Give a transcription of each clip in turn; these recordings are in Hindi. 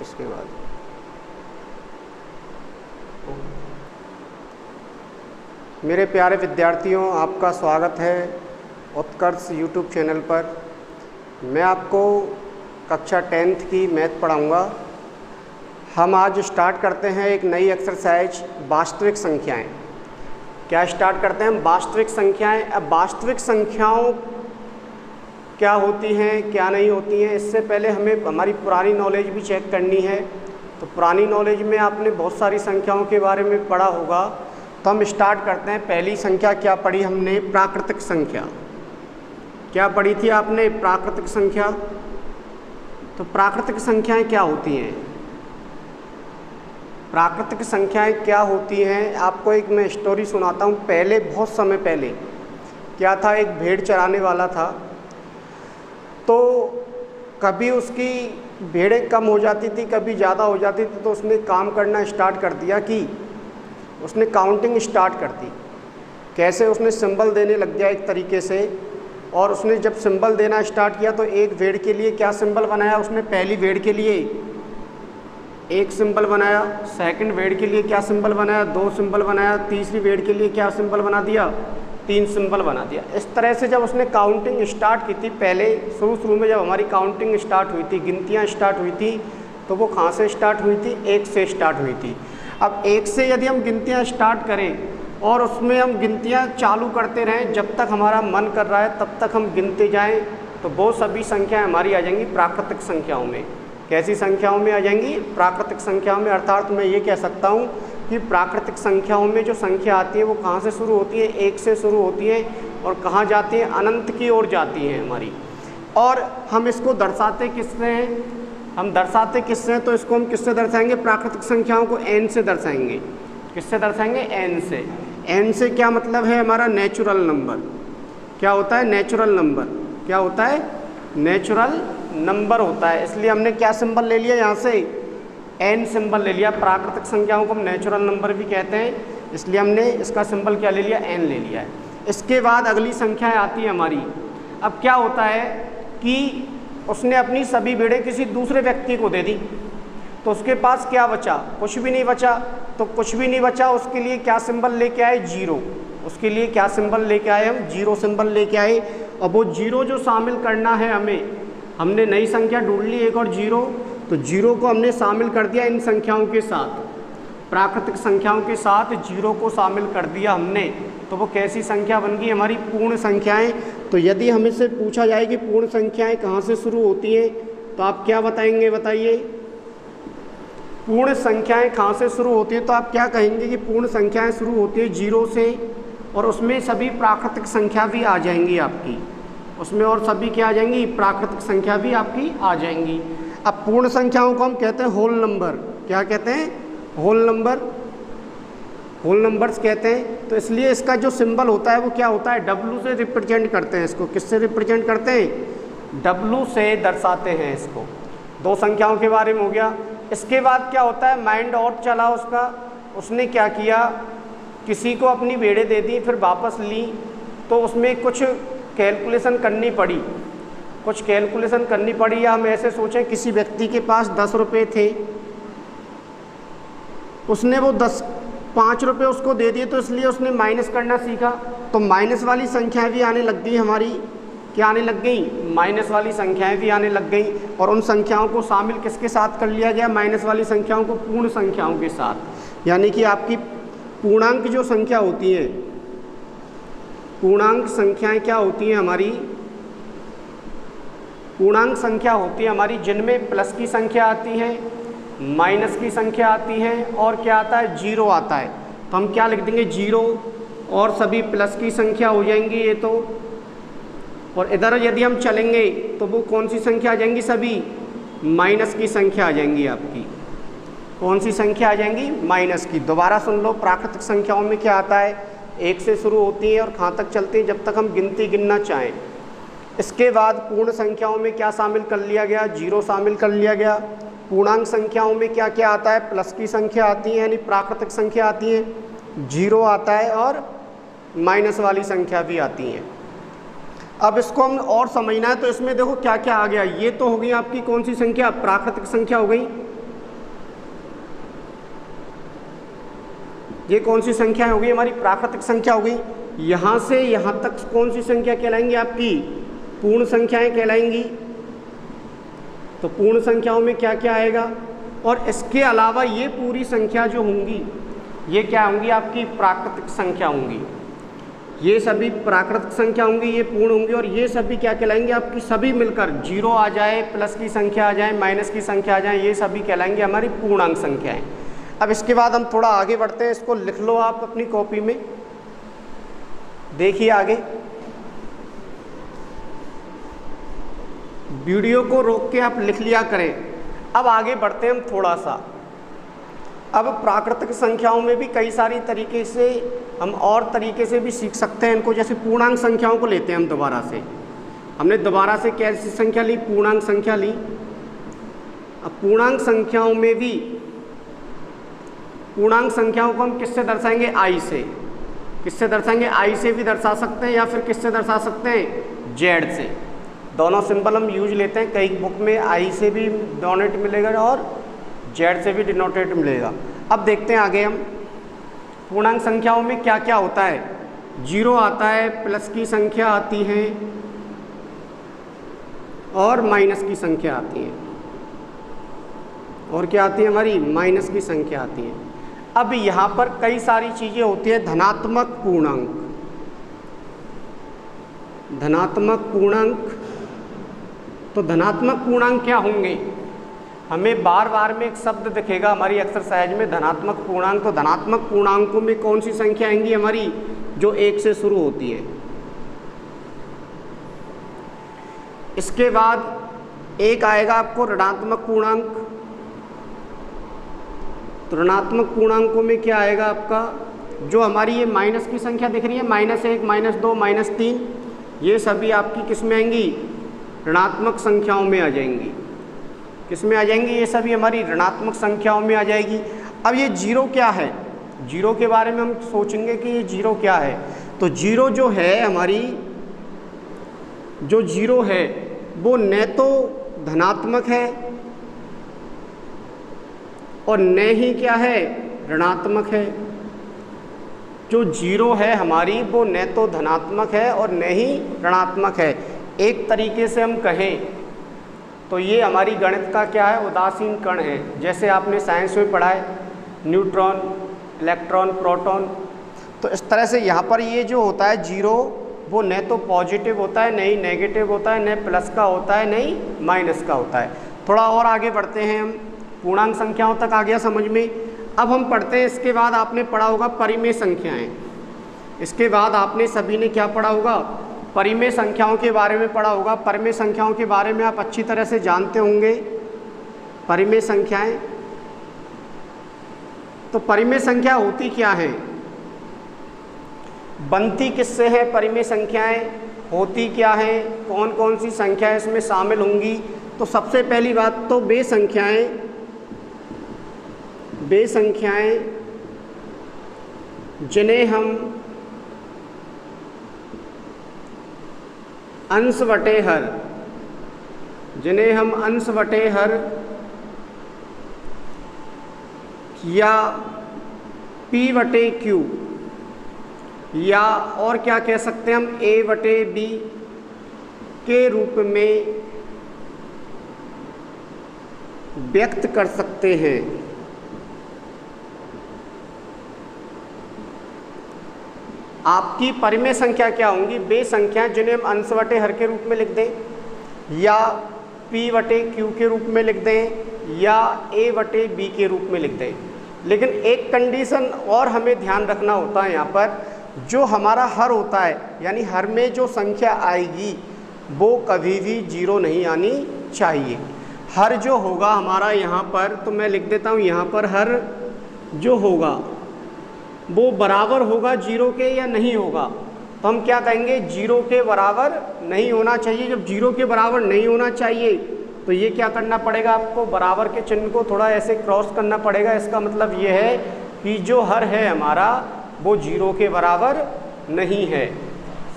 इसके बाद मेरे प्यारे विद्यार्थियों, आपका स्वागत है उत्कर्ष यूट्यूब चैनल पर। मैं आपको कक्षा 10th की मैथ पढ़ाऊँगा। हम आज स्टार्ट करते हैं एक नई एक्सरसाइज, वास्तविक संख्याएं। क्या स्टार्ट करते हैं? वास्तविक संख्याएं। अब वास्तविक संख्याओं क्या होती हैं, क्या नहीं होती हैं, इससे पहले हमें हमारी पुरानी नॉलेज भी चेक करनी है। तो पुरानी नॉलेज में आपने बहुत सारी संख्याओं के बारे में पढ़ा होगा। तो हम स्टार्ट करते हैं। पहली संख्या क्या पढ़ी हमने? प्राकृतिक संख्या। क्या पढ़ी थी आपने? प्राकृतिक संख्या। तो प्राकृतिक संख्याएं क्या होती हैं? प्राकृतिक संख्याएं क्या होती हैं? आपको एक मैं स्टोरी सुनाता हूँ। पहले, बहुत समय पहले क्या था, एक भेड़ चराने वाला था। तो कभी उसकी भेड़ें कम हो जाती थी, कभी ज़्यादा हो जाती थी। तो उसने काम करना स्टार्ट कर दिया कि उसने काउंटिंग स्टार्ट कर दी। कैसे? उसने सिंबल देने लग गया एक तरीके से। और उसने जब सिंबल देना स्टार्ट किया तो एक भेड़ के लिए क्या सिंबल बनाया उसने? पहली भेड़ के लिए एक सिंबल बनाया, सेकंड भेड़ के लिए क्या सिंबल बनाया? 2 सिंबल बनाया, तीसरी भेड़ के लिए क्या सिंबल बना दिया? 3 सिंबल बना दिया। इस तरह से जब उसने काउंटिंग स्टार्ट की थी, पहले शुरू में जब हमारी काउंटिंग स्टार्ट हुई थी, गिनतियाँ स्टार्ट हुई थी, तो वो कहाँ से स्टार्ट हुई थी? 1 से स्टार्ट हुई थी। अब 1 से यदि हम गिनतियाँ स्टार्ट करें और उसमें हम गिनतियाँ चालू करते रहें, जब तक हमारा मन कर रहा है तब तक हम गिनते जाएँ, तो वो सभी संख्याएँ हमारी आ जाएंगी प्राकृतिक संख्याओं में। कैसी संख्याओं में आ जाएंगी? प्राकृतिक संख्याओं में। अर्थात मैं ये कह सकता हूँ कि प्राकृतिक संख्याओं में जो संख्या आती है वो कहाँ से शुरू होती है? 1 से शुरू होती है और कहाँ जाती है? अनंत की ओर जाती है हमारी। और हम इसको दर्शाते किससे हैं? हम दर्शाते किससे हैं? तो इसको हम किससे दर्शाएंगे? प्राकृतिक संख्याओं को n से दर्शाएंगे। किससे दर्शाएंगे? n से। n से क्या मतलब है? हमारा नेचुरल नंबर। क्या होता है? Natural number. क्या होता है? नेचुरल नंबर होता है। इसलिए हमने क्या सिंबल ले लिया यहाँ से? n सिंबल ले लिया। प्राकृतिक संख्याओं को हम नेचुरल नंबर भी कहते हैं, इसलिए हमने इसका सिंबल क्या ले लिया? n ले लिया है। इसके बाद अगली संख्याएं आती है हमारी। अब क्या होता है कि उसने अपनी सभी भेड़ें किसी दूसरे व्यक्ति को दे दी, तो उसके पास क्या बचा? कुछ भी नहीं बचा। तो कुछ भी नहीं बचा, उसके लिए क्या सिंबल लेके आए? 0। उसके लिए क्या सिंबल लेके आए हम? 0 सिंबल लेके आए। और वो 0 जो शामिल करना है हमें, हमने नई संख्या ढूंढ ली एक और 0, तो 0 को हमने शामिल कर दिया इन संख्याओं के साथ, प्राकृतिक संख्याओं के साथ 0 को शामिल कर दिया हमने। तो वो कैसी संख्या बन गई? हमारी पूर्ण संख्याएं। तो यदि हमें से पूछा जाए कि पूर्ण संख्याएं कहाँ से शुरू होती हैं, तो आप क्या बताएंगे? बताइए, पूर्ण संख्याएं कहाँ से शुरू होती हैं? तो आप क्या कहेंगे कि पूर्ण संख्याएं शुरू होती है 0 से, और उसमें सभी प्राकृतिक संख्या भी आ जाएंगी आपकी। उसमें और सभी क्या आ जाएंगी? प्राकृतिक संख्या भी आपकी आ जाएंगी। अब पूर्ण संख्याओं को हम कहते हैं होल नंबर। क्या कहते हैं? Whole number. होल नंबर्स कहते हैं। तो इसलिए इसका जो सिंबल होता है वो क्या होता है? W से रिप्रेजेंट करते हैं इसको। किससे रिप्रेजेंट करते हैं? W से दर्शाते हैं इसको। 2 संख्याओं के बारे में हो गया। इसके बाद क्या होता है? माइंड और चला उसका। उसने क्या किया? किसी को अपनी भेड़ें दे दी, फिर वापस ली, तो उसमें कुछ कैलकुलेशन करनी पड़ी। कुछ कैलकुलेशन करनी पड़ी। या हम ऐसे सोचें, किसी व्यक्ति के पास 10 रुपये थे, उसने वो 5 रुपये उसको दे दिए, तो इसलिए उसने माइनस करना सीखा। तो माइनस वाली संख्याएं भी आने लग गई हमारी। क्या आने लग गई? माइनस वाली संख्याएं भी आने लग गई। और उन संख्याओं को शामिल किसके साथ कर लिया गया? माइनस वाली संख्याओं को पूर्ण संख्याओं के साथ। यानी कि आपकी पूर्णांक जो संख्या होती है, पूर्णांक संख्याएं क्या होती हैं हमारी? पूर्णांक संख्या होती है हमारी जिनमें प्लस की संख्या आती है, माइनस की संख्या आती है, और क्या आता है? 0 आता है। तो हम क्या लिख देंगे? 0, और सभी प्लस की संख्या हो जाएंगी ये तो। और इधर यदि हम चलेंगे तो वो कौन सी संख्या आ जाएंगी? सभी माइनस की संख्या आ जाएंगी आपकी। कौन सी संख्या आ जाएंगी? माइनस की। दोबारा सुन लो, प्राकृतिक संख्याओं में क्या आता है? 1 से शुरू होती है और कहाँ तक चलती है? जब तक हम गिनती गिनना चाहें। इसके बाद पूर्ण संख्याओं में क्या शामिल कर लिया गया? 0 शामिल कर लिया गया। पूर्णांक संख्याओं में क्या क्या आता है? प्लस की संख्या आती है, यानी प्राकृतिक संख्या आती है, 0 आता है, और माइनस वाली संख्या भी आती है। अब इसको हम और समझना है, तो इसमें देखो क्या क्या आ गया। ये तो हो गई आपकी कौन सी संख्या? प्राकृतिक संख्या हो गई। ये कौन सी संख्या होगी? हमारी प्राकृतिक संख्या होगी। यहाँ से यहाँ तक कौन सी संख्या कहलाएंगी? आपकी पूर्ण संख्याएं कहलाएंगी। तो पूर्ण संख्याओं में क्या क्या आएगा? और इसके अलावा ये पूरी संख्या जो होंगी ये क्या होंगी? आपकी प्राकृतिक संख्या होंगी। ये सभी प्राकृतिक संख्या होंगी, ये पूर्ण होंगी, और ये सभी क्या कहलाएंगे? आपकी सभी मिलकर, जीरो आ जाए, प्लस की संख्या आ जाए, माइनस की संख्या आ जाए, ये सभी कहलाएंगे हमारी पूर्णांक संख्याएं। अब इसके बाद हम थोड़ा आगे बढ़ते हैं, इसको लिख लो आप अपनी कॉपी में, देखिए आगे। वीडियो को रोक के आप लिख लिया करें। अब आगे बढ़ते हैं हम थोड़ा सा। अब प्राकृतिक संख्याओं में भी कई सारी तरीके से हम और तरीके से भी सीख सकते हैं इनको। जैसे पूर्णांक संख्याओं को लेते हैं हम दोबारा से। हमने दोबारा से कैसी संख्या ली? पूर्णांक संख्या ली। अब पूर्णांक संख्याओं में भी पूर्णांक संख्याओं को हम किससे दर्शाएंगे? आई से। किससे दर्शाएंगे? आई से भी दर्शा सकते हैं, या फिर किससे दर्शा सकते हैं? जेड से। दोनों सिंबल हम यूज लेते हैं। कई बुक में आई से भी डोनेट मिलेगा और जेड से भी डिनोटेट मिलेगा। अब देखते हैं आगे हम पूर्णांक संख्याओं में क्या क्या होता है। जीरो आता है, प्लस की संख्या आती है और माइनस की संख्या आती है। और क्या आती है? हमारी माइनस की संख्या आती है। अब यहाँ पर कई सारी चीज़ें होती है। धनात्मक पूर्णांक, धनात्मक पूर्णांक। तो धनात्मक पूर्णांक क्या होंगे? हमें बार बार में एक शब्द दिखेगा हमारी एक्सरसाइज में, धनात्मक पूर्णांक। तो धनात्मक पूर्णांकों में कौन सी संख्या आएंगी हमारी? जो एक से शुरू होती है। इसके बाद एक आएगा आपको ऋणात्मक पूर्णांक। तो ऋणात्मक पूर्णांकों में क्या आएगा आपका? जो हमारी ये माइनस की संख्या दिख रही है, -1, -2, -3, ये सभी आपकी किस में आएंगी? ऋणात्मक संख्याओं में आ जाएंगी। किस में आ जाएंगी? ये सभी हमारी ऋणात्मक संख्याओं में आ जाएगी। अब ये जीरो क्या है? जीरो के बारे में हम सोचेंगे कि ये जीरो क्या है। तो जीरो जो है हमारी, जो जीरो है वो न तो धनात्मक है और न ही क्या है? ऋणात्मक है। जो जीरो है हमारी वो न तो धनात्मक है और न ही ऋणात्मक है। एक तरीके से हम कहें तो ये हमारी गणित का क्या है? उदासीन कण है। जैसे आपने साइंस में पढ़ा है, न्यूट्रॉन, इलेक्ट्रॉन, प्रोटॉन। तो इस तरह से यहाँ पर ये जो होता है जीरो, वो न तो पॉजिटिव होता है, न ही नेगेटिव होता है, न प्लस का होता है, न ही माइनस का होता है। थोड़ा और आगे बढ़ते हैं हम। पूर्णांक संख्याओं तक आ गया समझ में। अब हम पढ़ते हैं, इसके बाद आपने पढ़ा होगा परिमेय संख्याएँ। इसके बाद आपने सभी ने क्या पढ़ा होगा? परिमेय संख्याओं के बारे में पढ़ा होगा। परिमेय संख्याओं के बारे में आप अच्छी तरह से जानते होंगे। परिमेय संख्याएं, तो परिमेय संख्या होती क्या है? बनती किससे है? परिमेय संख्याएं होती क्या है? कौन कौन सी संख्याएं इसमें शामिल होंगी? तो सबसे पहली बात तो वे संख्याएं जिन्हें हम अंश बटे हर, जिन्हें हम अंश बटे हर या P बटे Q या और क्या कह सकते हैं हम? A बटे B के रूप में व्यक्त कर सकते हैं। आपकी परिमेय संख्या क्या होंगी? वे संख्याएं जिन्हें हम अंश बटे हर के रूप में लिख दें, या P बटे Q के रूप में लिख दें, या A बटे B के रूप में लिख दें। लेकिन एक कंडीशन और हमें ध्यान रखना होता है यहाँ पर, जो हमारा हर होता है, यानी हर में जो संख्या आएगी वो कभी भी जीरो नहीं आनी चाहिए। हर जो होगा हमारा यहाँ पर, तो मैं लिख देता हूँ यहाँ पर, हर जो होगा वो बराबर होगा जीरो के या नहीं होगा? तो हम क्या कहेंगे? जीरो के बराबर नहीं होना चाहिए। जब जीरो के बराबर नहीं होना चाहिए तो ये क्या करना पड़ेगा आपको? बराबर के चिन्ह को थोड़ा ऐसे क्रॉस करना पड़ेगा। इसका मतलब ये है कि जो हर है हमारा वो जीरो के बराबर नहीं है।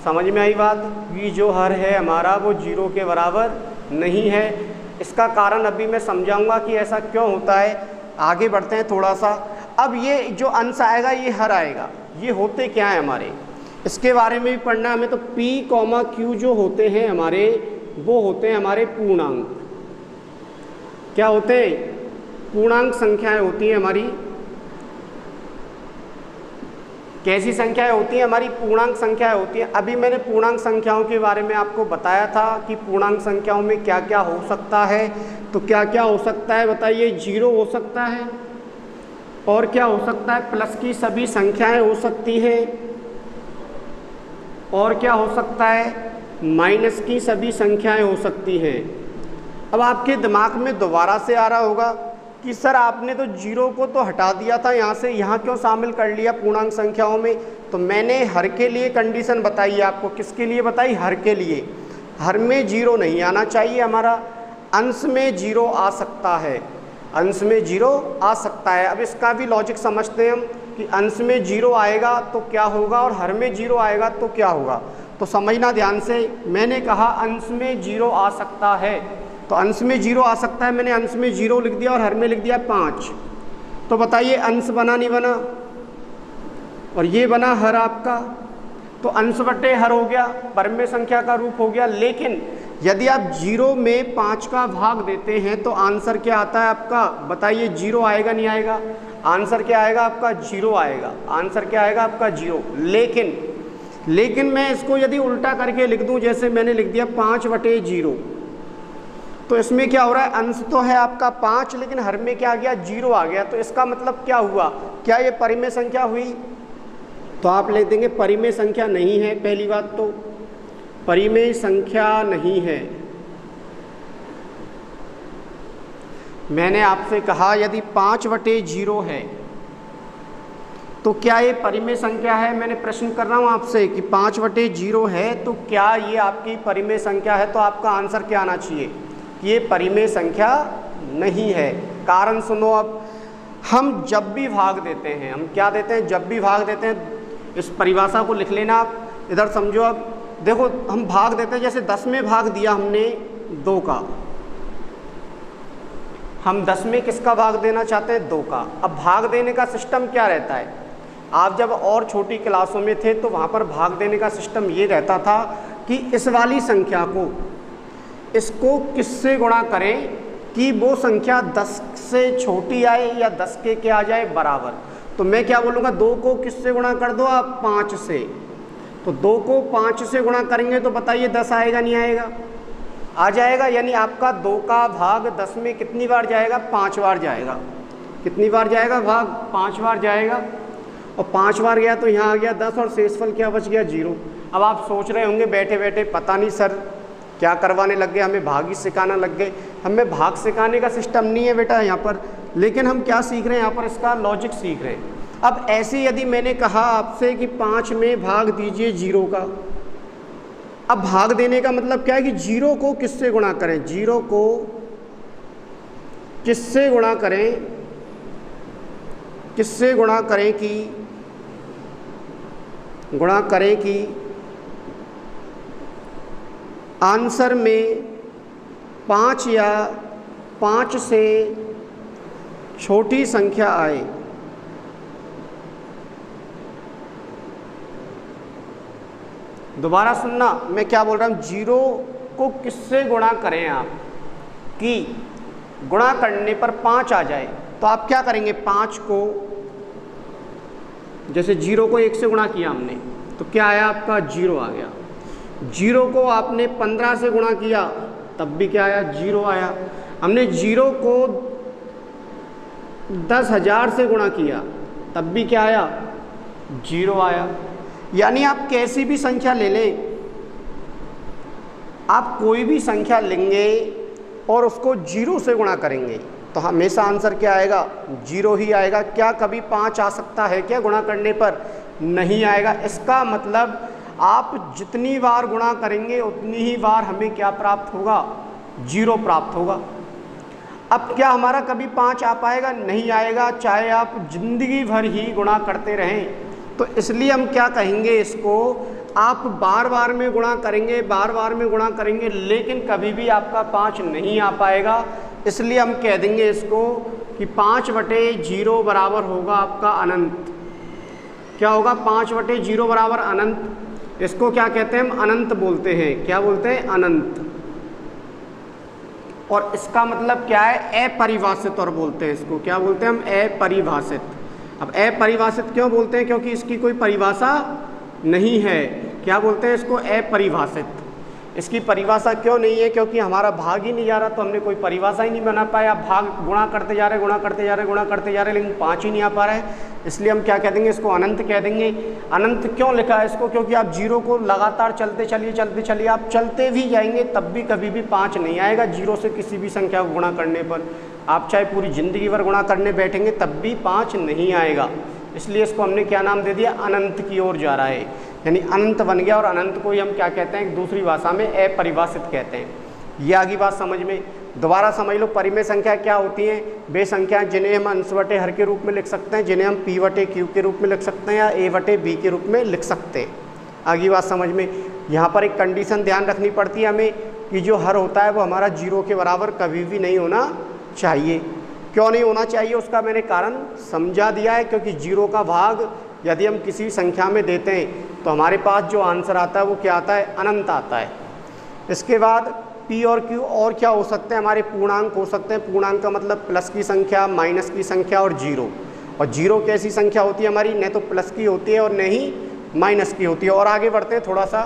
समझ में आई बात? ये जो हर है हमारा वो जीरो के बराबर नहीं है। इसका कारण अभी मैं समझाऊंगा कि ऐसा क्यों होता है। आगे बढ़ते हैं थोड़ा सा। अब ये जो अंश आएगा ये हर आएगा, ये होते क्या है हमारे, इसके बारे में भी पढ़ना हमें। तो P, Q जो होते हैं हमारे, वो होते हैं हमारे पूर्णांक। क्या होते हैं? पूर्णांक संख्याएं होती हैं हमारी। कैसी संख्याएं होती हैं हमारी? पूर्णांक संख्याएं होती हैं। अभी मैंने पूर्णांक संख्याओं के बारे में आपको बताया था कि पूर्णांक संख्याओं में क्या क्या हो सकता है। तो क्या क्या हो सकता है बताइए? 0 हो सकता है, और क्या हो सकता है? प्लस की सभी संख्याएं हो सकती हैं, और क्या हो सकता है? माइनस की सभी संख्याएं हो सकती हैं। अब आपके दिमाग में दोबारा से आ रहा होगा कि सर आपने तो 0 को तो हटा दिया था यहाँ से, यहाँ क्यों शामिल कर लिया पूर्णांक संख्याओं में? तो मैंने हर के लिए कंडीशन बताई है आपको। किसके लिए बताई? हर के लिए। हर में 0 नहीं आना चाहिए हमारा, अंश में 0 आ सकता है, अंश में 0 आ सकता है। अब इसका भी लॉजिक समझते हैं हम कि अंश में 0 आएगा तो क्या होगा और हर में 0 आएगा तो क्या होगा। तो समझना ध्यान से, मैंने कहा अंश में 0 आ सकता है, तो अंश में 0 आ सकता है, मैंने अंश में 0 लिख दिया और हर में लिख दिया 5। तो बताइए अंश बना नहीं बना? और ये बना हर आपका, तो अंश बटे हर हो गया, परम्य संख्या का रूप हो गया। लेकिन यदि आप 0 में 5 का भाग देते हैं तो आंसर क्या आता है आपका? बताइए 0 आएगा नहीं आएगा? आंसर क्या आएगा आपका? 0 आएगा। आंसर क्या आएगा आपका? 0। लेकिन मैं इसको यदि उल्टा करके लिख दूं, जैसे मैंने लिख दिया 5/0, तो इसमें क्या हो रहा है? अंश तो है आपका 5, लेकिन हर में क्या आ गया? 0 आ गया। तो इसका मतलब क्या हुआ? क्या ये परिमेय संख्या हुई? तो आप लिख देंगे परिमेय संख्या नहीं है। पहली बात तो परिमेय संख्या नहीं है। मैंने आपसे कहा यदि 5/0 है तो क्या ये परिमेय संख्या है? मैंने प्रश्न कर रहा हूँ आपसे कि 5/0 है तो क्या ये आपकी परिमेय संख्या है? तो आपका आंसर क्या आना चाहिए? ये परिमेय संख्या नहीं है। कारण सुनो, अब हम जब भी भाग देते हैं, हम क्या देते हैं? जब भी भाग देते हैं, इस परिभाषा को लिख लेना आप, इधर समझो। अब देखो हम भाग देते हैं, जैसे 10 में भाग दिया हमने 2 का, हम 10 में किसका भाग देना चाहते हैं? 2 का। अब भाग देने का सिस्टम क्या रहता है? आप जब और छोटी क्लासों में थे तो वहाँ पर भाग देने का सिस्टम ये रहता था कि इस वाली संख्या को, इसको किससे गुणा करें कि वो संख्या 10 से छोटी आए या 10 के क्या आ जाए? बराबर। तो मैं क्या बोलूँगा? 2 को किससे गुणा कर दो आप? 5 से। तो 2 को 5 से गुणा करेंगे तो बताइए 10 आएगा नहीं आएगा? आ जाएगा। यानी आपका 2 का भाग 10 में कितनी बार जाएगा? 5 बार जाएगा। कितनी बार जाएगा भाग? 5 बार जाएगा। और 5 बार गया तो यहाँ आ गया 10 और शेषफल क्या बच गया? 0। अब आप सोच रहे होंगे बैठे बैठे, पता नहीं सर क्या करवाने लग गए, हमें भाग ही सिखाना लग गए। हमें भाग सिखाने का सिस्टम नहीं है बेटा यहाँ पर, लेकिन हम क्या सीख रहे हैं यहाँ पर? इसका लॉजिक सीख रहे हैं। अब ऐसे यदि मैंने कहा आपसे कि 5 में भाग दीजिए 0 का, अब भाग देने का मतलब क्या है कि 0 को किससे गुणा करें? 0 को किससे गुणा करें? किससे गुणा करें कि आंसर में 5 या 5 से छोटी संख्या आए। दोबारा सुनना, मैं क्या बोल रहा हूँ? 0 को किससे गुणा करें आप कि गुणा करने पर 5 आ जाए। तो आप क्या करेंगे? 5 को, जैसे 0 को 1 से गुणा किया हमने तो क्या आया आपका? 0 आ गया। 0 को आपने 15 से गुणा किया तब भी क्या आया? 0 आया। हमने 0 को 10,000 से गुणा किया तब भी क्या आया? 0 आया। यानी आप कैसी भी संख्या ले लें, आप कोई भी संख्या लेंगे और उसको 0 से गुणा करेंगे तो हमेशा आंसर क्या आएगा? 0 ही आएगा। क्या कभी 5 आ सकता है क्या गुणा करने पर? नहीं आएगा। इसका मतलब आप जितनी बार गुणा करेंगे उतनी ही बार हमें क्या प्राप्त होगा? 0 प्राप्त होगा। अब क्या हमारा कभी 5 आ पाएगा? नहीं आएगा, चाहे आप जिंदगी भर ही गुणा करते रहें। तो इसलिए हम क्या कहेंगे इसको? आप बार बार में गुणा करेंगे, बार बार में गुणा करेंगे, लेकिन कभी भी आपका 5 नहीं आ पाएगा। इसलिए हम कह देंगे इसको कि 5/0 बराबर होगा आपका अनंत। क्या होगा? 5/0 बराबर अनंत। इसको क्या कहते हैं? हम अनंत बोलते हैं। क्या बोलते हैं? अनंत। और इसका मतलब क्या है? अपरिभाषित और बोलते हैं इसको। क्या बोलते हैं हम? अपरिभाषित। अब अपरिभाषित क्यों बोलते हैं? क्योंकि इसकी कोई परिभाषा नहीं है। क्या बोलते हैं इसको? अपरिभाषित। इसकी परिभाषा क्यों नहीं है? क्योंकि हमारा भाग ही नहीं जा रहा, तो हमने कोई परिभाषा ही नहीं बना पाया। भाग गुणा करते जा रहे, गुणा करते जा रहे, गुणा करते जा रहे, लेकिन 5 ही नहीं आ पा रहा है। इसलिए हम क्या कह देंगे? इसको अनंत कह देंगे। अनंत क्यों लिखा है इसको? क्योंकि आप 0 को लगातार चलते चलिए, आप चलते भी जाएंगे तब भी कभी भी 5 नहीं आएगा। 0 से किसी भी संख्या को गुणा करने पर, आप चाहे पूरी ज़िंदगी भर गुणा करने बैठेंगे तब भी 5 नहीं आएगा। इसलिए इसको हमने क्या नाम दे दिया? अनंत की ओर जा रहा है, यानी अनंत बन गया। और अनंत को ही हम क्या कहते हैं? दूसरी भाषा में अपरिभाषित कहते हैं। ये आगे बात समझ में। दोबारा समझ लो, परिमेय संख्या क्या होती हैं? वे संख्याएं जिन्हें हम अंश बटे हर के रूप में लिख सकते हैं, जिन्हें हम p/q के रूप में लिख सकते हैं या a/b के रूप में लिख सकते हैं। आगे बात समझ में। यहाँ पर एक कंडीशन ध्यान रखनी पड़ती है हमें कि जो हर होता है वो हमारा 0 के बराबर कभी भी नहीं होना चाहिए। क्यों नहीं होना चाहिए? उसका मैंने कारण समझा दिया है। क्योंकि 0 का भाग यदि हम किसी संख्या में देते हैं तो हमारे पास जो आंसर आता है वो क्या आता है? अनंत आता है। इसके बाद p और q और क्या हो सकते हैं? हमारे पूर्णांक हो सकते हैं। पूर्णांक का मतलब प्लस की संख्या, माइनस की संख्या और 0। और 0 कैसी संख्या होती है हमारी? न तो प्लस की होती है और न ही माइनस की होती है। और आगे बढ़ते हैं, थोड़ा सा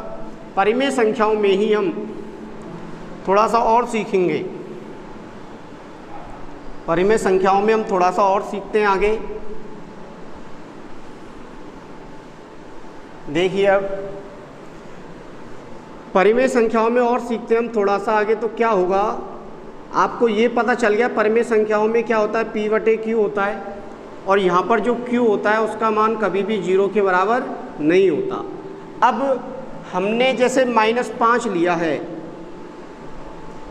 परिमेय संख्याओं में ही हम थोड़ा सा और सीखेंगे। परिमेय संख्याओं में हम थोड़ा सा और सीखते हैं आगे। देखिए, अब परिमेय संख्याओं में और सीखते हैं हम थोड़ा सा आगे। तो क्या होगा? आपको ये पता चल गया परिमेय संख्याओं में क्या होता है? p/q होता है। और यहाँ पर जो q होता है उसका मान कभी भी 0 के बराबर नहीं होता। अब हमने जैसे -5 लिया है,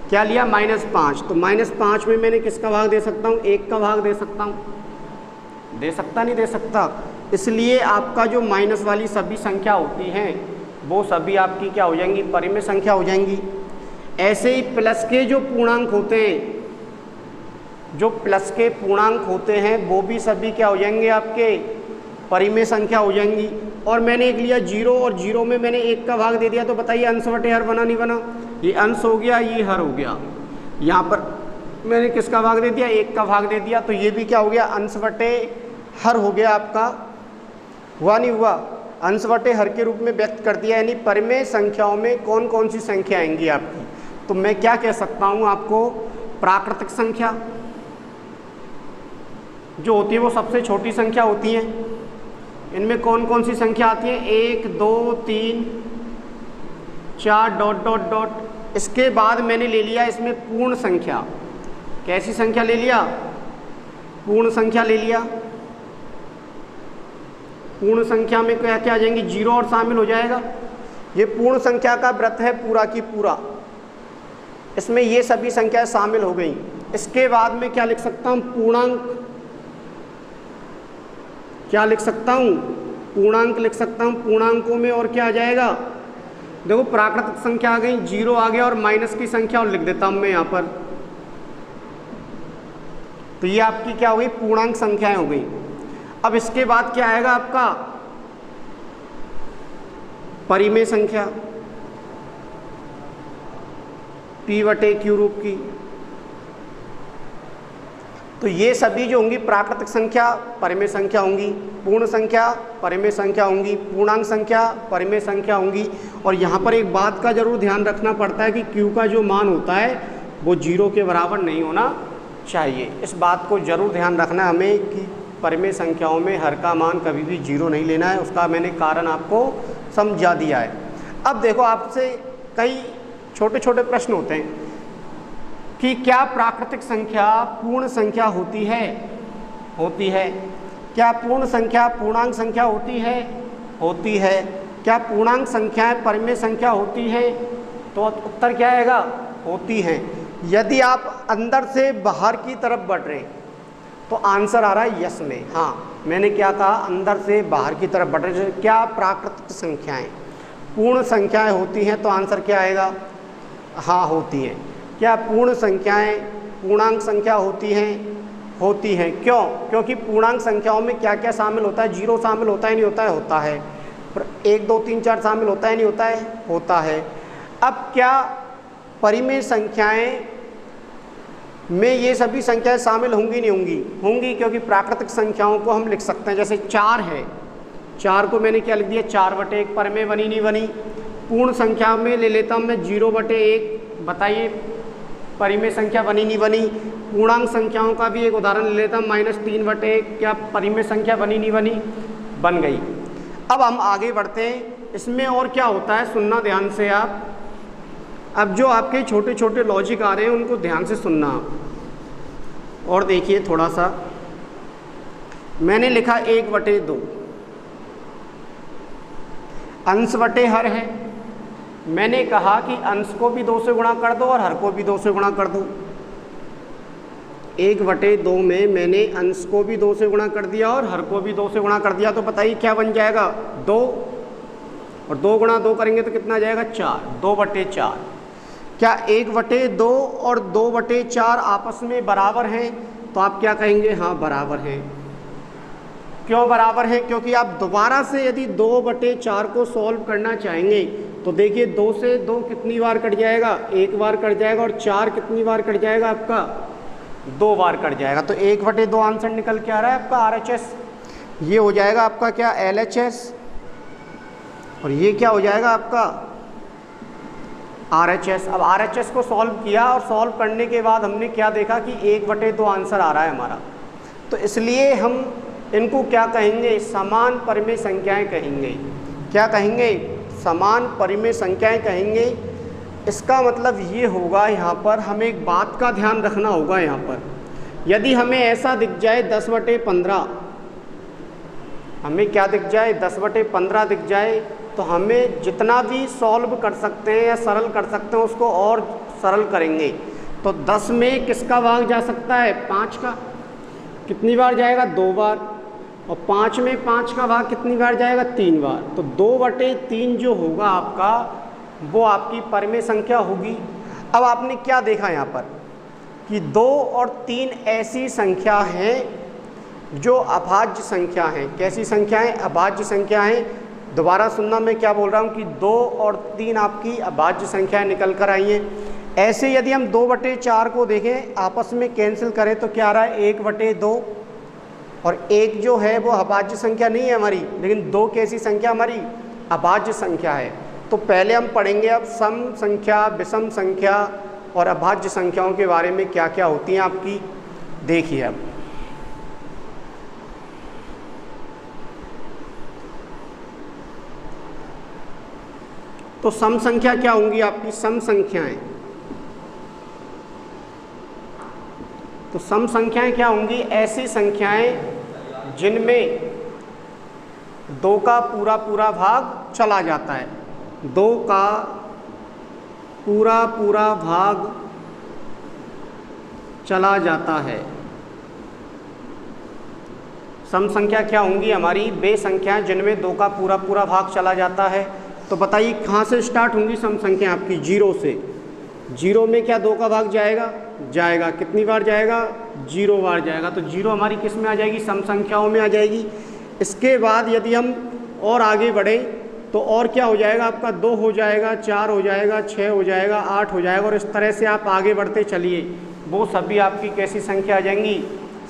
क्या लिया? -5। तो -5 में मैंने किसका भाग दे सकता हूँ? 1 का भाग दे सकता हूँ। दे सकता नहीं दे सकता? इसलिए आपका जो माइनस वाली सभी संख्या होती हैं वो सभी आपकी क्या हो जाएंगी? परिमेय संख्या हो जाएंगी। ऐसे ही प्लस के जो पूर्णांक होते हैं, जो प्लस के पूर्णांक होते हैं वो भी सभी क्या हो जाएंगे? आपके परिमेय संख्या हो जाएंगी। और मैंने एक लिया 0 और 0 में मैंने 1 का भाग दे दिया, तो बताइए अंश बटे हर बना नहीं बना? ये अंश हो गया, ये हर हो गया। यहाँ पर मैंने किसका भाग दे दिया? 1 का भाग दे दिया, तो ये भी क्या हो गया? अंश बटे हर हो गया आपका। हुआ नहीं हुआ? अंश बटे हर के रूप में व्यक्त कर दिया। यानी परिमेय संख्याओं में कौन कौन सी संख्या आएंगी आपकी? तो मैं क्या कह सकता हूँ आपको? प्राकृतिक संख्या जो होती है वो सबसे छोटी संख्या होती है। इनमें कौन कौन सी संख्या आती है? 1 2 3 4 डॉट डॉट डॉट। इसके बाद मैंने ले लिया इसमें पूर्ण संख्या। कैसी संख्या ले लिया? पूर्ण संख्या ले लिया। पूर्ण संख्या में क्या क्या आ जाएंगी? 0 और शामिल हो जाएगा। ये पूर्ण संख्या का व्रत है पूरा की पूरा। इसमें ये सभी संख्याएं शामिल हो गई। इसके बाद में क्या लिख सकता हूँ? पूर्णांक। क्या लिख सकता हूँ? पूर्णांक लिख सकता हूँ। पूर्णांकों में और क्या आ जाएगा? देखो, प्राकृतिक संख्या आ गई, 0 आ गया और माइनस की संख्या और लिख देता हूँ मैं यहाँ पर। तो ये आपकी क्या हो गई? पूर्णांक संख्याएं हो गई। अब इसके बाद क्या आएगा आपका? परिमेय संख्या p/q रूप की। तो ये सभी जो होंगी प्राकृतिक संख्या परिमेय संख्या होंगी, पूर्ण संख्या परिमेय संख्या होंगी, पूर्णांक संख्या परिमेय संख्या होंगी। और यहाँ पर एक बात का जरूर ध्यान रखना पड़ता है कि q का जो मान होता है वो 0 के बराबर नहीं होना चाहिए। इस बात को जरूर ध्यान रखना हमें कि परिमेय संख्याओं में हर का मान कभी भी 0 नहीं लेना है। उसका मैंने कारण आपको समझा दिया है। अब देखो, आपसे कई छोटे छोटे प्रश्न होते हैं कि क्या प्राकृतिक संख्या पूर्ण संख्या होती है? होती है। क्या पूर्ण संख्या पूर्णांक संख्या होती है? होती है। क्या पूर्णांक संख्याएं परिमेय संख्या होती है? तो उत्तर क्या आएगा? होती हैं। यदि आप अंदर से बाहर की तरफ बढ़ रहे हैं तो आंसर आ रहा है यस में। हाँ, मैंने क्या कहा? अंदर से बाहर की तरफ बढ़ रहे। क्या प्राकृतिक संख्याएं पूर्ण संख्याएं होती हैं? तो आंसर क्या आएगा? हाँ, होती हैं। क्या पूर्ण संख्याएं पूर्णांक संख्या होती हैं। क्यों? क्योंकि पूर्णांक संख्याओं में क्या क्या शामिल होता है? जीरो शामिल होता है नहीं होता है? होता है। 1 2 3 4 शामिल होता है नहीं होता है? होता है। अब क्या परिमेय संख्याएं में ये सभी संख्याएं शामिल होंगी नहीं होंगी? होंगी, क्योंकि प्राकृतिक संख्याओं को हम लिख सकते हैं। जैसे 4 है, 4 को मैंने क्या लिख दिया? 4/1। परिमेय बनी नहीं बनी? पूर्ण संख्या में ले लेता हूँ मैं 0/1। बताइए परिमेय संख्या बनी नहीं बनी? पूर्णांक संख्याओं का भी एक उदाहरण ले लेता हूँ, -3/1। क्या परिमेय संख्या बनी नहीं बनी? बन गई। अब हम आगे बढ़ते हैं। इसमें और क्या होता है, सुनना ध्यान से आप। अब जो आपके छोटे छोटे लॉजिक आ रहे हैं उनको ध्यान से सुनना आप। और देखिए थोड़ा सा, मैंने लिखा 1/2, अंश बटे हर है। मैंने कहा कि अंश को भी 2 से गुणा कर दो और हर को भी 2 से गुणा कर दो। 1/2 में मैंने अंश को भी 2 से गुणा कर दिया और हर को भी 2 से गुणा कर दिया, तो बताइए क्या बन जाएगा? 2, और 2 गुणा 2 करेंगे तो कितना जाएगा? 4। 2/4। क्या 1/2 और 2/4 आपस में बराबर हैं? तो आप क्या कहेंगे? हाँ बराबर हैं। क्यों बराबर हैं? क्योंकि आप दोबारा से यदि 2/4 को सॉल्व करना चाहेंगे तो देखिए 2 से 2 कितनी बार कट जाएगा? 1 बार कट जाएगा। और 4 कितनी बार कट जाएगा आपका? 2 बार कट जाएगा। तो 1/2 आंसर निकल के आ रहा है आपका RHS। ये हो जाएगा आपका क्या? LHS। और ये क्या हो जाएगा आपका? RHS। अब RHS को सॉल्व किया और सॉल्व करने के बाद हमने क्या देखा कि 1/2 आंसर आ रहा है हमारा। तो इसलिए हम इनको क्या कहेंगे? समान परिमेय संख्याएं कहेंगे। क्या कहेंगे? समान परिमेय संख्याएं कहेंगे। इसका मतलब ये होगा, यहाँ पर हमें एक बात का ध्यान रखना होगा। यहाँ पर यदि हमें ऐसा दिख जाए 10/15, हमें क्या दिख जाए? 10/15 दिख जाए, तो हमें जितना भी सॉल्व कर सकते हैं या सरल कर सकते हैं उसको और सरल करेंगे। तो 10 में किसका भाग जा सकता है? 5 का। कितनी बार जाएगा? 2 बार। और 5 में 5 का भाग कितनी बार जाएगा? 3 बार। तो 2/3 जो होगा आपका, वो आपकी परिमेय संख्या होगी। अब आपने क्या देखा यहाँ पर कि 2 और 3 ऐसी संख्या हैं जो अभाज्य संख्या हैं। कैसी संख्या हैं? अभाज्य संख्या हैं। दोबारा सुनना, मैं क्या बोल रहा हूँ कि 2 और 3 आपकी अभाज्य संख्याएं निकल कर आई हैं। ऐसे यदि हम 2/4 को देखें, आपस में कैंसिल करें तो क्या आ रहा है? 1/2। और 1 जो है वो अभाज्य संख्या नहीं है हमारी, लेकिन 2 कैसी संख्या हमारी? अभाज्य संख्या है। तो पहले हम पढ़ेंगे अब सम संख्या, विषम संख्या और अभाज्य संख्याओं के बारे में क्या क्या होती हैं आपकी। देखिए अब तो सम संख्या क्या होंगी आपकी? सम संख्याएं। तो सम संख्याएं क्या होंगी? ऐसी संख्याएं जिनमें 2 का पूरा पूरा भाग चला जाता है। 2 का पूरा पूरा भाग चला जाता है। सम संख्या क्या होंगी हमारी? वे संख्याएं जिनमें 2 का पूरा पूरा भाग चला जाता है। तो बताइए कहाँ से स्टार्ट होंगी सम संख्या आपकी? 0 से। 0 में क्या 2 का भाग जाएगा? जाएगा। कितनी बार जाएगा? 0 बार जाएगा। तो 0 हमारी किस में आ जाएगी? सम संख्याओं में आ जाएगी। इसके बाद यदि हम और आगे बढ़ें तो और क्या हो जाएगा आपका? 2 हो जाएगा, 4 हो जाएगा, 6 हो जाएगा, 8 हो जाएगा। और इस तरह से आप आगे बढ़ते चलिए, वो सभी आपकी कैसी संख्या आ जाएंगी?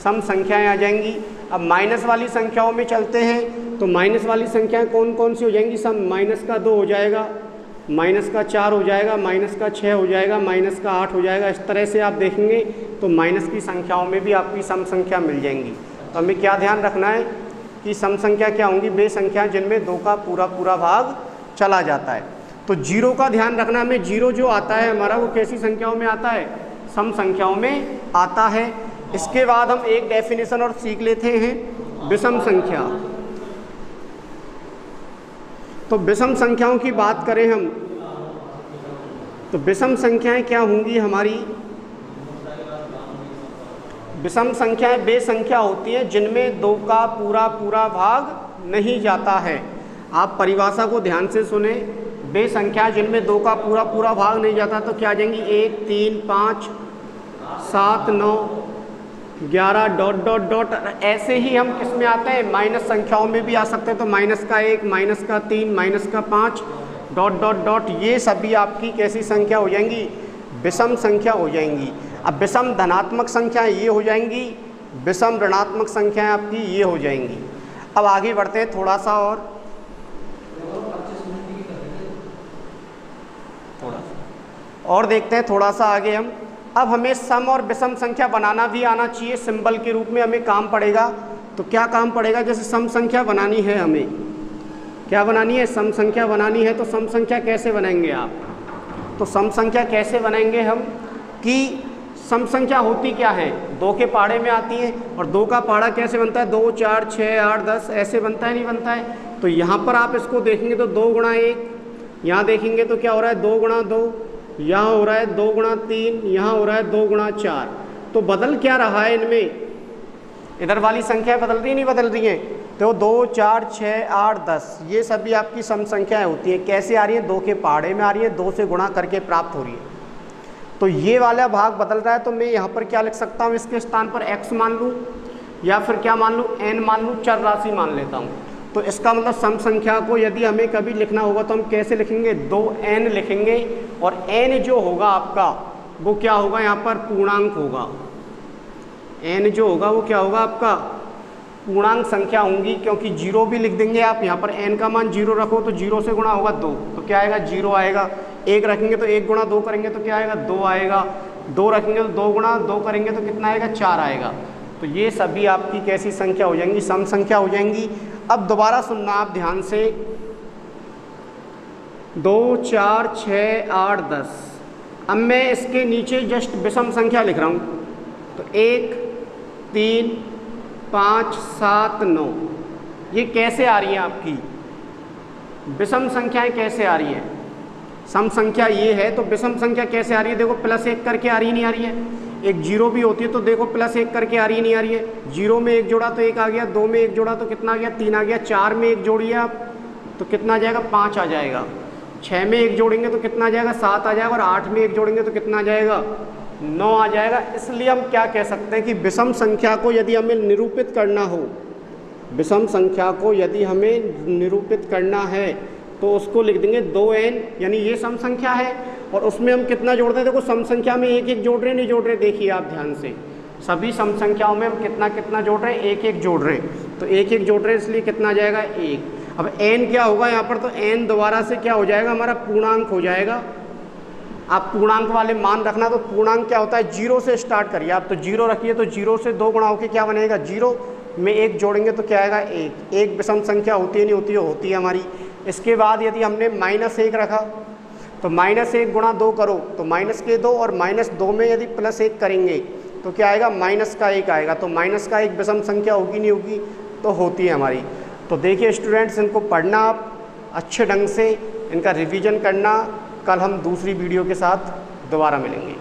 सम संख्याएं आ जाएंगी। अब माइनस वाली संख्याओं में चलते हैं। तो माइनस वाली संख्याएं कौन कौन सी हो जाएंगी? सम। माइनस का 2 हो जाएगा, माइनस का 4 हो जाएगा, माइनस का 6 हो जाएगा, माइनस का 8 हो जाएगा। इस तरह से आप देखेंगे तो माइनस की संख्याओं में भी आपकी सम संख्या मिल जाएंगी। तो हमें क्या ध्यान रखना है कि सम संख्या क्या होंगी? वे संख्या जिनमें 2 का पूरा पूरा भाग चला जाता है। तो 0 का ध्यान रखना हमें। 0 जो आता है हमारा, वो कैसी संख्याओं में आता है? सम संख्याओं में आता है। इसके बाद हम एक डेफिनेशन और सीख लेते हैं, विषम संख्या। तो विषम संख्याओं की बात करें हम, तो विषम संख्याएं क्या होंगी हमारी? विषम संख्याएं वे संख्या होती हैं जिनमें 2 का पूरा पूरा भाग नहीं जाता है। आप परिभाषा को ध्यान से सुने। वे संख्या जिनमें 2 का पूरा पूरा भाग नहीं जाता, तो क्या आ जाएंगी? 1, 3, 5, 7 9 11 डॉट डॉट डॉट। ऐसे ही हम किस में आते हैं, माइनस संख्याओं में भी आ सकते हैं। तो -1, -3, -5 डॉट डॉट डॉट, ये सभी आपकी कैसी संख्या हो जाएंगी, विषम संख्या हो जाएंगी। अब विषम धनात्मक संख्याएं ये हो जाएंगी, विषम ऋणात्मक संख्याएं आपकी ये हो जाएंगी। अब आगे बढ़ते हैं थोड़ा सा और देखते हैं थोड़ा सा आगे हम। अब हमें सम और विषम संख्या बनाना भी आना चाहिए, सिंबल के रूप में हमें काम पड़ेगा। तो क्या काम पड़ेगा, जैसे सम संख्या बनानी है, हमें क्या बनानी है, सम संख्या बनानी है। तो सम संख्या कैसे बनाएंगे आप, तो सम संख्या कैसे बनाएंगे हम कि सम संख्या होती क्या है, 2 के पहाड़े में आती है। और 2 का पहाड़ा कैसे बनता है, 2 4 6 8 10 ऐसे बनता है, नहीं बनता है। तो यहाँ पर आप इसको देखेंगे तो 2 गुणा 1, यहाँ देखेंगे तो क्या हो रहा है 2 गुणा 2, यहाँ हो रहा है 2 गुणा 3, यहाँ हो रहा है 2 गुणा 4। तो बदल क्या रहा है इनमें, इधर वाली संख्या बदल रही नहीं बदल रही हैं। तो 2 4 6 8 10 ये सभी आपकी सम संख्याएँ होती हैं। कैसे आ रही हैं, 2 के पहाड़े में आ रही है, 2 से गुणा करके प्राप्त हो रही है। तो ये वाला भाग बदल रहा है, तो मैं यहाँ पर क्या लिख सकता हूँ, इसके स्थान पर x मान लूँ या फिर क्या मान लूँ, n मान लूँ, चर राशि मान लेता हूँ। तो इसका मतलब सम संख्या को यदि हमें कभी लिखना होगा तो हम कैसे लिखेंगे, 2n लिखेंगे। और n जो होगा आपका वो क्या होगा, यहाँ पर पूर्णांक होगा। n जो होगा वो क्या होगा आपका, पूर्णांक संख्या होंगी, क्योंकि 0 भी लिख देंगे आप। यहाँ पर n का मान 0 रखो तो 0 से गुणा होगा 2, तो क्या आएगा 0 आएगा। 1 रखेंगे तो 1 गुणा 2 करेंगे तो क्या आएगा 2 आएगा। 2 रखेंगे तो 2 गुणा 2 करेंगे तो कितना आएगा 4 आएगा। तो ये सभी आपकी कैसी संख्या हो जाएंगी, सम संख्या हो जाएंगी। अब दोबारा सुनना आप ध्यान से, 2 4 6 8 10। अब मैं इसके नीचे जस्ट विषम संख्या लिख रहा हूँ। तो 1 3 5 7 9 ये कैसे आ रही हैं आपकी विषम संख्याएं, कैसे आ रही हैं। सम संख्या ये है तो विषम संख्या कैसे आ रही है, देखो +1 करके आ रही नहीं आ रही है। एक 0 भी होती है तो देखो +1 करके आ रही नहीं आ रही है। 0 में 1 जोड़ा तो 1 आ गया, 2 में 1 जोड़ा तो कितना आ गया 3 आ गया, 4 में 1 जोड़िए आप तो कितना आ जाएगा 5 आ जाएगा, 6 में 1 जोड़ेंगे तो कितना आ जाएगा 7 आ जाएगा, और 8 में 1 जोड़ेंगे तो कितना आ जाएगा 9 आ जाएगा। इसलिए हम क्या कह सकते हैं कि विषम संख्या को यदि हमें निरूपित करना हो, विषम संख्या को यदि हमें निरूपित करना है तो उसको लिख देंगे 2n, यानी ये सम संख्या है और उसमें हम कितना जोड़ रहे हैं, देखो सम संख्या में 1 1 जोड़ रहे हैं नहीं जोड़ रहे, देखिए आप ध्यान से, सभी सम संख्याओं में हम कितना कितना जोड़ रहे हैं, 1 1 जोड़ रहे हैं। तो 1 1 जोड़ रहे हैं इसलिए कितना आ जाएगा 1। अब n क्या होगा यहाँ पर, तो n दोबारा से क्या हो जाएगा हमारा पूर्णांक हो जाएगा। आप पूर्णांक वाले मान रखना, तो पूर्णांक क्या होता है 0 से स्टार्ट करिए आप, तो 0 रखिए तो 0 से 2 गुणा होकर क्या बनेगा 0 में 1 जोड़ेंगे तो क्या आएगा 1। एक विषम संख्या होती है नहीं होती है, होती है हमारी। इसके बाद यदि हमने -1 रखा तो -1 गुणा 2 करो तो -2, और -2 में यदि +1 करेंगे तो क्या आएगा -1 आएगा। तो -1 विषम संख्या होगी नहीं होगी, तो होती है हमारी। तो देखिए स्टूडेंट्स, इनको पढ़ना आप अच्छे ढंग से, इनका रिवीजन करना। कल हम दूसरी वीडियो के साथ दोबारा मिलेंगे।